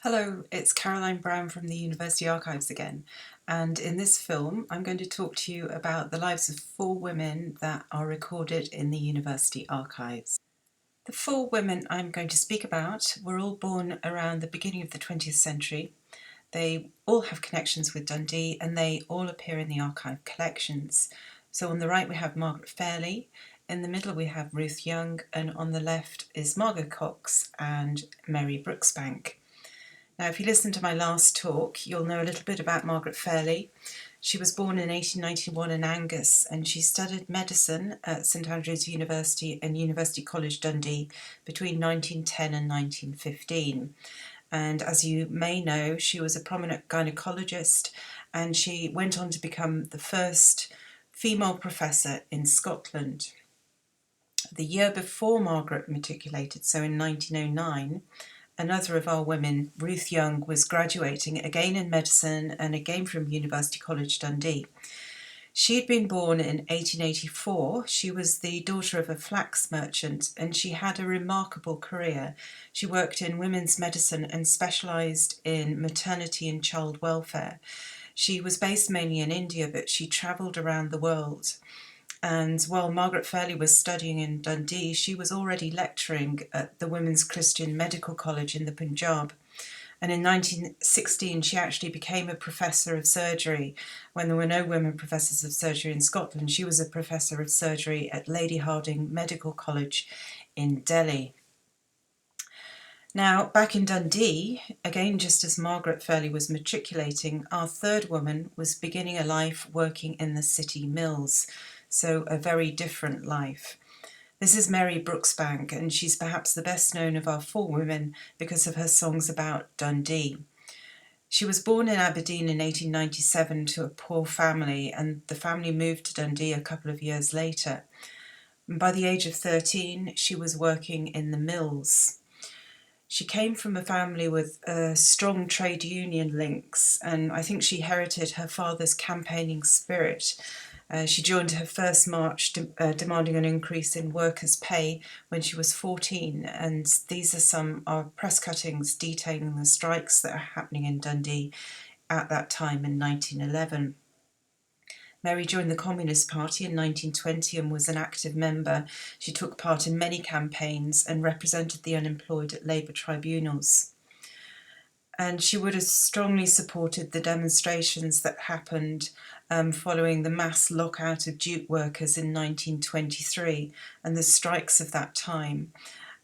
Hello, it's Caroline Brown from the University Archives again, and in this film I'm going to talk to you about the lives of four women that are recorded in the University Archives. The four women I'm going to speak about were all born around the beginning of the 20th century. They all have connections with Dundee and they all appear in the archive collections. So on the right we have Margaret Fairley, in the middle we have Ruth Young, and on the left is Margaret Cox and Mary Brooksbank. Now, if you listen to my last talk, you'll know a little bit about Margaret Fairley. She was born in 1891 in Angus, and she studied medicine at St Andrews University and University College Dundee between 1910 and 1915. And as you may know, she was a prominent gynecologist, and she went on to become the first female professor in Scotland. The year before Margaret matriculated, so in 1909, another of our women, Ruth Young, was graduating again in medicine and again from University College Dundee. She had been born in 1884. She was the daughter of a flax merchant and she had a remarkable career. She worked in women's medicine and specialised in maternity and child welfare. She was based mainly in India, but she travelled around the world. And while Margaret Fairley was studying in Dundee, she was already lecturing at the Women's Christian Medical College in the Punjab. And in 1916, she actually became a professor of surgery. When there were no women professors of surgery in Scotland, she was a professor of surgery at Lady Hardinge Medical College in Delhi. Now, back in Dundee, again, just as Margaret Fairley was matriculating, our third woman was beginning a life working in the city mills. So a very different life. This is Mary Brooksbank, and she's perhaps the best known of our four women because of her songs about Dundee. She was born in Aberdeen in 1897 to a poor family, and the family moved to Dundee a couple of years later. And by the age of 13, she was working in the mills. She came from a family with strong trade union links, and I think she inherited her father's campaigning spirit. She joined her first march demanding an increase in workers' pay when she was 14, and these are some press cuttings detailing the strikes that are happening in Dundee at that time in 1911. Mary joined the Communist Party in 1920 and was an active member. She took part in many campaigns and represented the unemployed at labour tribunals. And she would have strongly supported the demonstrations that happened following the mass lockout of jute workers in 1923 and the strikes of that time.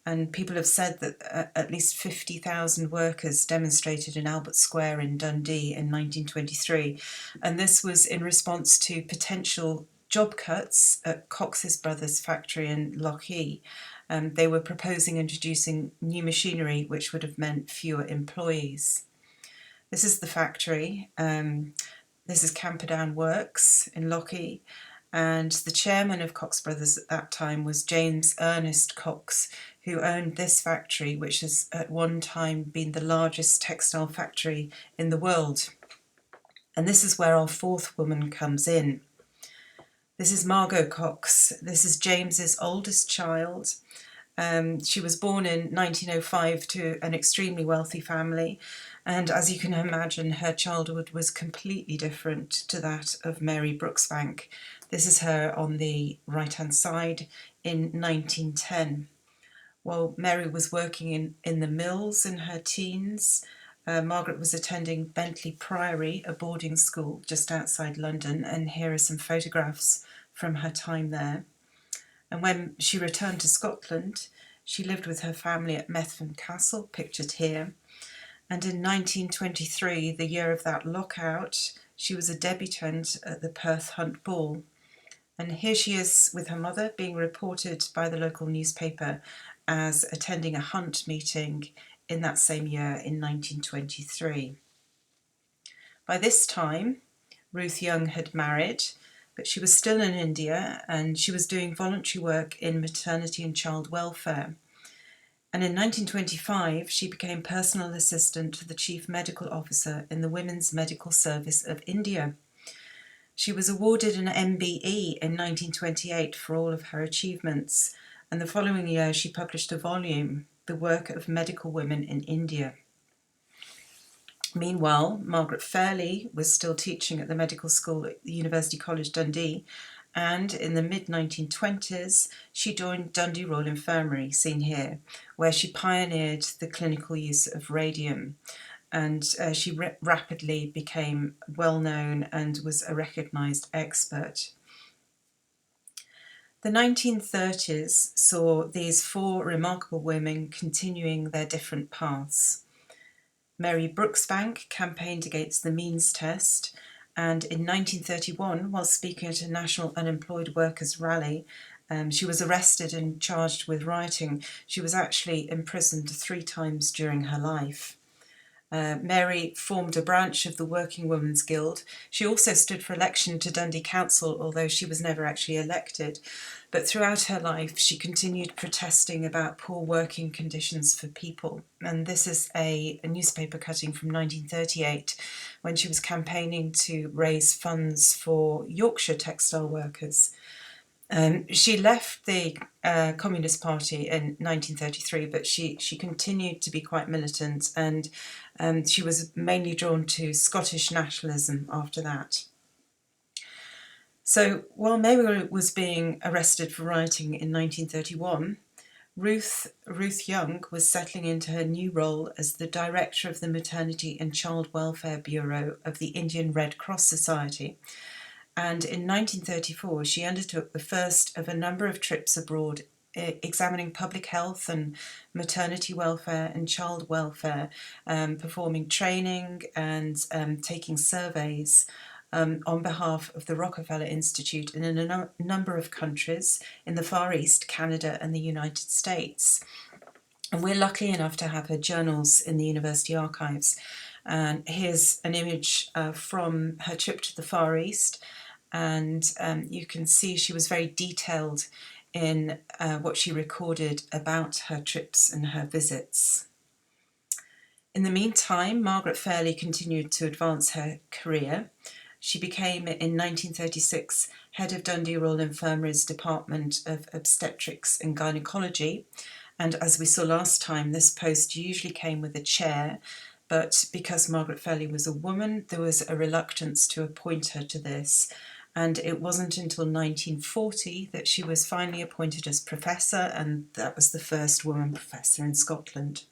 And people have said that at least 50,000 workers demonstrated in Albert Square in Dundee in 1923. And this was in response to potential job cuts at Cox's Brothers factory in Lochee. They were proposing introducing new machinery which would have meant fewer employees. This is the factory. This is Camperdown Works in Lochee. And the chairman of Cox Brothers at that time was James Ernest Cox, who owned this factory, which has at one time been the largest textile factory in the world. And this is where our fourth woman comes in. This is Margot Cox. This is James's oldest child. She was born in 1905 to an extremely wealthy family, and as you can imagine, her childhood was completely different to that of Mary Brooksbank. This is her on the right-hand side in 1910. While Mary was working in the mills in her teens, Margaret was attending Bentley Priory, a boarding school just outside London, and here are some photographs from her time there. And when she returned to Scotland, she lived with her family at Methven Castle, pictured here. And in 1923, the year of that lockout, she was a debutante at the Perth Hunt Ball. And here she is with her mother, being reported by the local newspaper as attending a hunt meeting in that same year in 1923. By this time, Ruth Young had married, but she was still in India and she was doing voluntary work in maternity and child welfare. And in 1925, she became personal assistant to the Chief Medical Officer in the Women's Medical Service of India. She was awarded an MBE in 1928 for all of her achievements, and the following year she published a volume, The Work of Medical Women in India. Meanwhile, Margaret Fairley was still teaching at the medical school at the University College Dundee, and in the mid-1920s she joined Dundee Royal Infirmary, seen here, where she pioneered the clinical use of radium, and she rapidly became well known and was a recognised expert. The 1930s saw these four remarkable women continuing their different paths. Mary Brooksbank campaigned against the means test, and in 1931, while speaking at a National Unemployed Workers Rally, she was arrested and charged with rioting. She was actually imprisoned 3 times during her life. Mary formed a branch of the Working Women's Guild. She also stood for election to Dundee Council, although she was never actually elected. But throughout her life, she continued protesting about poor working conditions for people. And this is a newspaper cutting from 1938, when she was campaigning to raise funds for Yorkshire textile workers. She left the Communist Party in 1933, but she continued to be quite militant, and she was mainly drawn to Scottish nationalism after that. So while Mary was being arrested for rioting in 1931, Ruth Young was settling into her new role as the director of the Maternity and Child Welfare Bureau of the Indian Red Cross Society. And in 1934, she undertook the first of a number of trips abroad examining public health and maternity welfare and child welfare, performing training and taking surveys on behalf of the Rockefeller Institute in a number of countries in the Far East, Canada and the United States. And we're lucky enough to have her journals in the university archives. And here's an image from her trip to the Far East. And you can see she was very detailed in what she recorded about her trips and her visits. In the meantime, Margaret Fairley continued to advance her career. She became, in 1936, head of Dundee Royal Infirmary's Department of Obstetrics and Gynecology, and as we saw last time, this post usually came with a chair, but because Margaret Fairley was a woman, there was a reluctance to appoint her to this, and it wasn't until 1940 that she was finally appointed as professor, and that was the first woman professor in Scotland.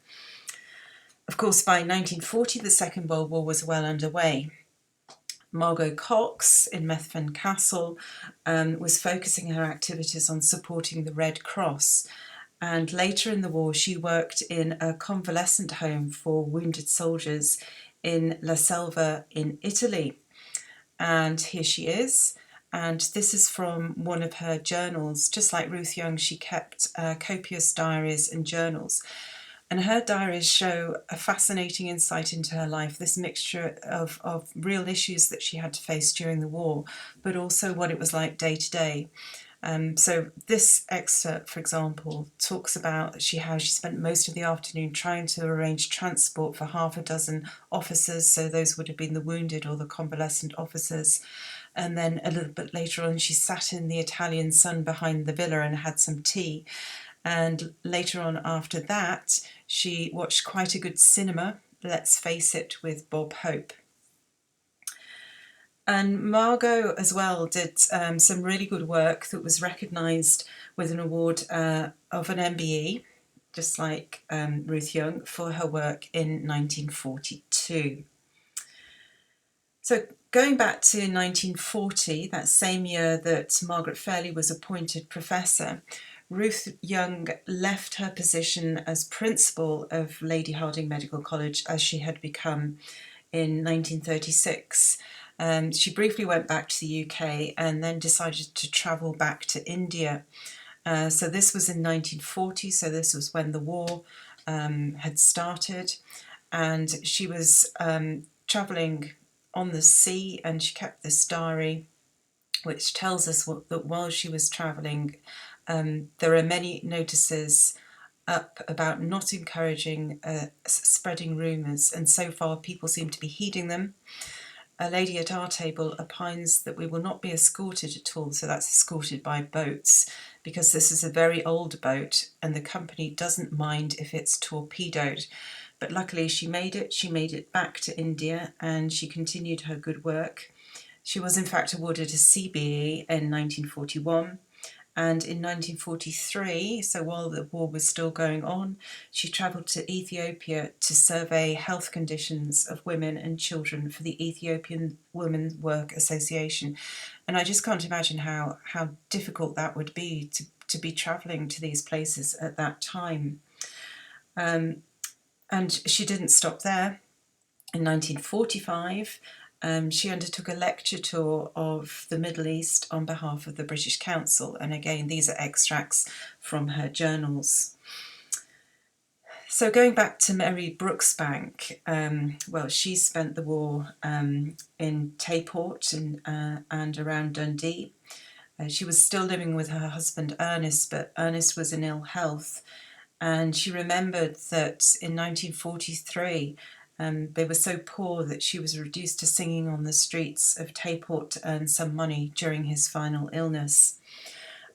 Of course, by 1940, the Second World War was well underway. Margaret Cox in Methven Castle was focusing her activities on supporting the Red Cross, and later in the war she worked in a convalescent home for wounded soldiers in La Selva in Italy. And here she is, and this is from one of her journals. Just like Ruth Young, she kept copious diaries and journals. And her diaries show a fascinating insight into her life, this mixture of real issues that she had to face during the war, but also what it was like day to day. So this excerpt, for example, talks about how she spent most of the afternoon trying to arrange transport for 6 officers, so those would have been the wounded or the convalescent officers. And then a little bit later on, she sat in the Italian sun behind the villa and had some tea. And later on after that, she watched quite a good cinema, Let's Face It, with Bob Hope. And Margot as well did some really good work that was recognised with an award of an MBE, just like Ruth Young, for her work in 1942. So going back to 1940, that same year that Margaret Fairley was appointed professor, Ruth Young left her position as principal of Lady Hardinge Medical College, as she had become in 1936. She briefly went back to the UK and then decided to travel back to India. So this was in 1940, so this was when the war had started, and she was travelling on the sea, and she kept this diary which tells us that while she was travelling, there are many notices up about not encouraging spreading rumours, and so far people seem to be heeding them. A lady at our table opines that we will not be escorted at all, so that's escorted by boats, because this is a very old boat and the company doesn't mind if it's torpedoed. But luckily she made it back to India, and she continued her good work. She was in fact awarded a CBE in 1941, and in 1943, so while the war was still going on, she travelled to Ethiopia to survey health conditions of women and children for the Ethiopian Women's Work Association. And I just can't imagine how difficult that would be to be travelling to these places at that time. And she didn't stop there. In 1945, she undertook a lecture tour of the Middle East on behalf of the British Council, and again these are extracts from her journals. So going back to Mary Brooksbank, well, she spent the war in Tayport and around Dundee. She was still living with her husband Ernest, but Ernest was in ill health, and she remembered that in 1943 they were so poor that she was reduced to singing on the streets of Tayport to earn some money during his final illness.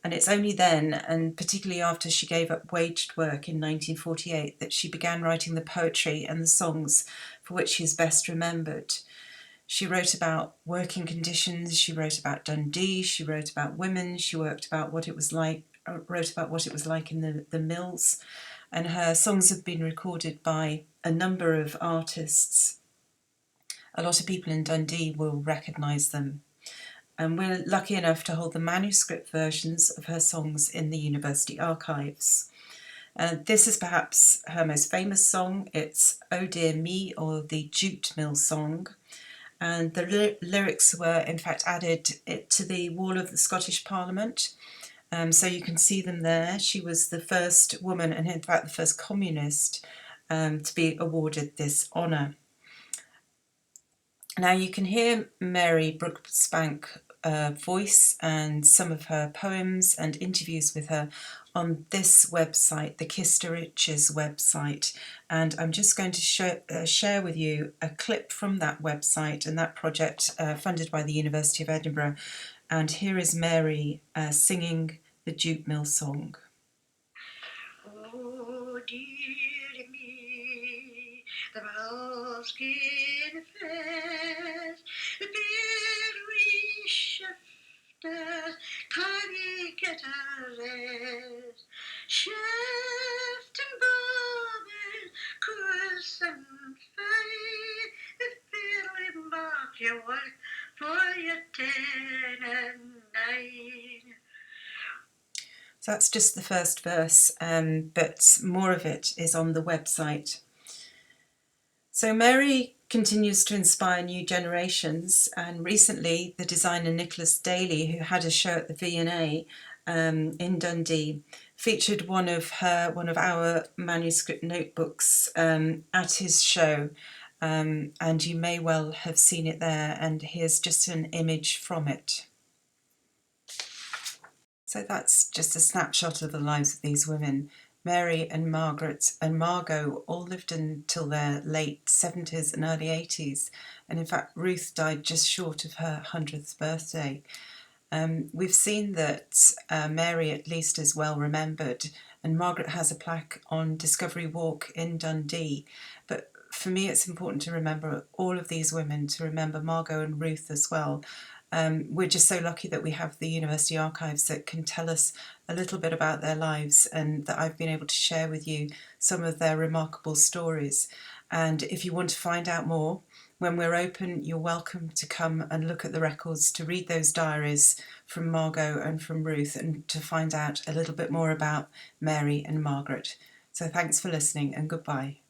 And it's only then, and particularly after she gave up waged work in 1948, that she began writing the poetry and the songs for which she is best remembered. She wrote about working conditions, she wrote about Dundee, she wrote about women, she wrote about what it was like in the mills, and her songs have been recorded by a number of artists. A lot of people in Dundee will recognise them. And we're lucky enough to hold the manuscript versions of her songs in the university archives. This is perhaps her most famous song. It's Oh Dear Me, or the Jute Mill Song. And the lyrics were in fact added to the wall of the Scottish Parliament. So you can see them there. She was the first woman, and in fact the first communist, to be awarded this honour. Now you can hear Mary Brooksbank voice and some of her poems and interviews with her on this website, the Kista Riches website, and I'm just going to share with you a clip from that website and that project funded by the University of Edinburgh. And here is Mary singing the Jute Mill Song. Oh dear me, the moleskin fez, the berry shifters, tiny guitars, shift and bobbin, curse and fade, if fiddly mark your work for your 10 and 9. So that's just the first verse, but more of it is on the website. So Mary continues to inspire new generations, and recently the designer Nicholas Daly, who had a show at the V&A in Dundee, featured one of our manuscript notebooks at his show, and you may well have seen it there, and here's just an image from it. So that's just a snapshot of the lives of these women. Mary and Margaret and Margot all lived until their late 70s and early 80s. And in fact, Ruth died just short of her 100th birthday. We've seen that Mary at least is well remembered, and Margaret has a plaque on Discovery Walk in Dundee. But for me, it's important to remember all of these women, to remember Margot and Ruth as well. We're just so lucky that we have the university archives that can tell us a little bit about their lives, and that I've been able to share with you some of their remarkable stories. And if you want to find out more, when we're open, you're welcome to come and look at the records, to read those diaries from Margot and from Ruth, and to find out a little bit more about Mary and Margaret. So thanks for listening, and goodbye.